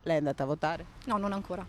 Lei è andata a votare? No, non ancora.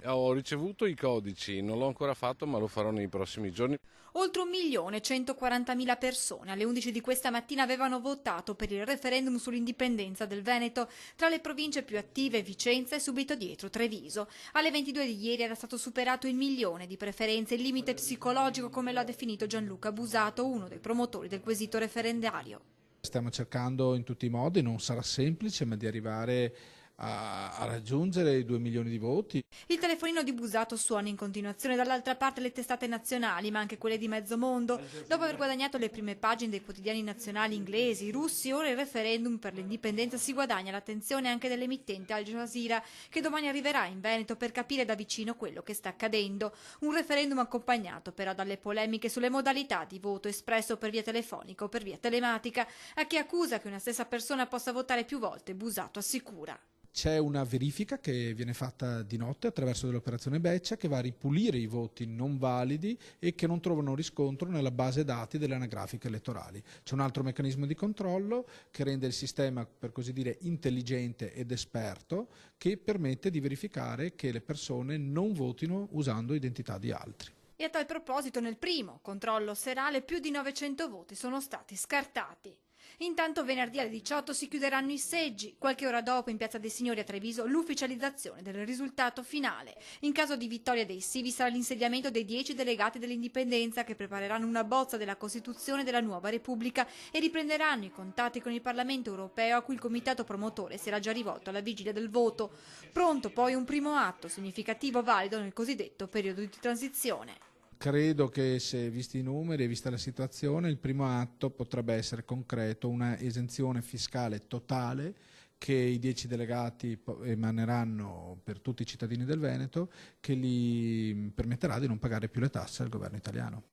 Ho ricevuto i codici, non l'ho ancora fatto ma lo farò nei prossimi giorni. Oltre 1.140.000 persone alle 11 di questa mattina avevano votato per il referendum sull'indipendenza del Veneto. Tra le province più attive Vicenza e subito dietro Treviso. Alle 22 di ieri era stato superato il 1.000.000 di preferenze, il limite psicologico come lo ha definito Gianluca Busato, uno dei promotori del quesito referendario. Stiamo cercando in tutti i modi, non sarà semplice, ma di arrivare a raggiungere i 2 milioni di voti. Il telefonino di Busato suona in continuazione dall'altra parte le testate nazionali, ma anche quelle di mezzo mondo. Dopo aver guadagnato le prime pagine dei quotidiani nazionali inglesi, russi, ora il referendum per l'indipendenza si guadagna l'attenzione anche dell'emittente Al Jazeera, che domani arriverà in Veneto per capire da vicino quello che sta accadendo. Un referendum accompagnato però dalle polemiche sulle modalità di voto espresso per via telefonica o per via telematica. A chi accusa che una stessa persona possa votare più volte, Busato assicura. C'è una verifica che viene fatta di notte attraverso dell'operazione Beccia che va a ripulire i voti non validi e che non trovano riscontro nella base dati delle anagrafiche elettorali. C'è un altro meccanismo di controllo che rende il sistema, per così dire, intelligente ed esperto, che permette di verificare che le persone non votino usando identità di altri. E a tal proposito, nel primo controllo serale più di 900 voti sono stati scartati. Intanto venerdì alle 18 si chiuderanno i seggi. Qualche ora dopo in Piazza dei Signori a Treviso l'ufficializzazione del risultato finale. In caso di vittoria dei sì vi sarà l'insediamento dei 10 delegati dell'indipendenza che prepareranno una bozza della Costituzione della nuova Repubblica e riprenderanno i contatti con il Parlamento europeo a cui il comitato promotore si era già rivolto alla vigilia del voto. Pronto poi un primo atto significativo valido nel cosiddetto periodo di transizione. Credo che, se visti i numeri e vista la situazione, il primo atto potrebbe essere concreto, una esenzione fiscale totale che i 10 delegati emaneranno per tutti i cittadini del Veneto, che gli permetterà di non pagare più le tasse al governo italiano.